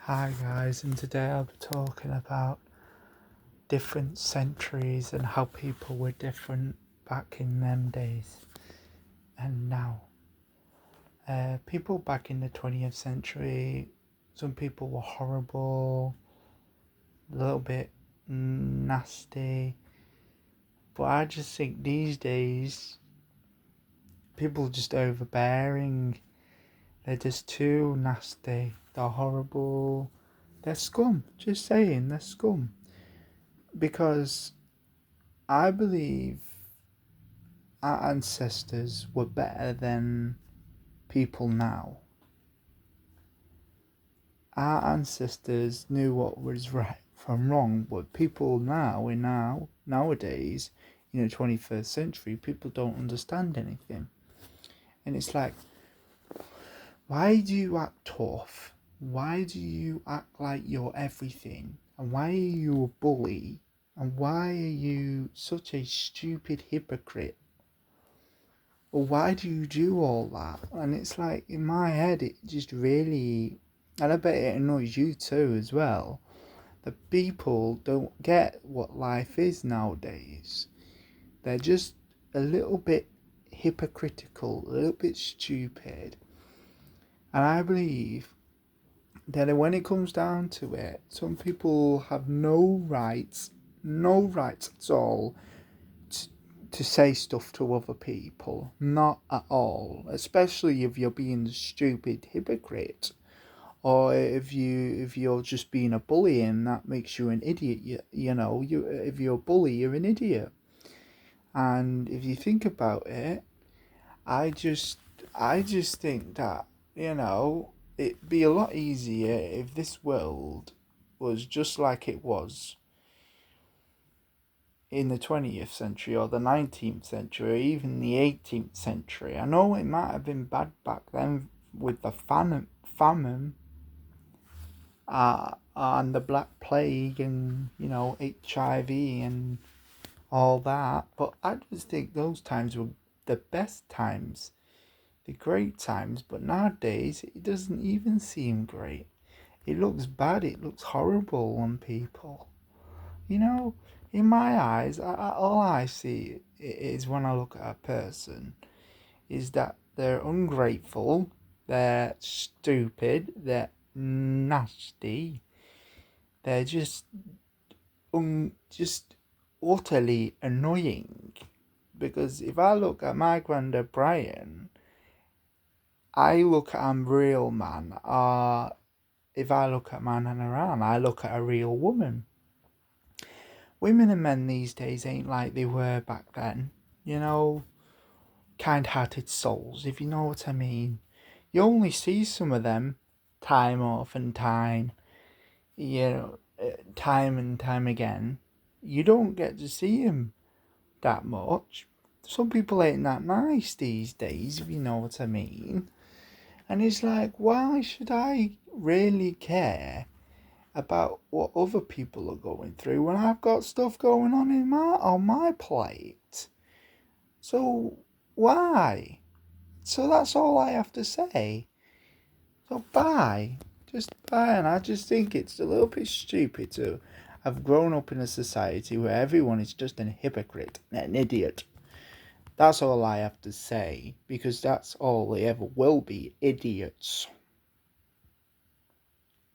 Hi guys, and today I'll be talking about different centuries and how people were different back in them days and now. People back in the 20th century, some people were horrible, a little bit nasty, but I just think these days people are just overbearing. They're just too nasty, they're horrible, they're scum, just saying, they're scum. Because I believe our ancestors were better than people now. Our ancestors knew what was right from wrong, but people nowadays, 21st century, people don't understand anything. And it's like, why do you act tough? Why do you act like you're everything? And why are you a bully? And why are you such a stupid hypocrite? Well, why do you do all that? And it's like, in my head, it just really, and I bet it annoys you too as well, that people don't get what life is nowadays. They're just a little bit hypocritical, a little bit stupid. And I believe that when it comes down to it, some people have no rights at all to say stuff to other people. Not at all. Especially if you're being a stupid hypocrite. Or if you're just being a bully and that makes you an idiot. If you're a bully, you're an idiot. And if you think about it, I just I just think that, it'd be a lot easier if this world was just like it was in the 20th century or the 19th century or even the 18th century. I know it might have been bad back then with the famine and the Black Plague and, HIV and all that, but I just think those times were the best times, the great times, but nowadays it doesn't even seem great. It looks bad, it looks horrible on people. You know, in my eyes, all I see is when I look at a person is that they're ungrateful, they're stupid, they're nasty, they're just utterly annoying. Because if I look at my granddad Brian, I look at a real man. If I look at my Nana Ann, I look at a real woman. Women and men these days ain't like they were back then. Kind-hearted souls, if you know what I mean. You only see some of them time off and time and time again. You don't get to see them that much. Some people ain't that nice these days, if you know what I mean. And it's like, why should I really care about what other people are going through when I've got stuff going on on my plate? So why? So that's all I have to say. So bye. Just bye. And I just think it's a little bit stupid to have grown up in a society where everyone is just an hypocrite and an idiot. That's all I have to say, because that's all they ever will be, idiots.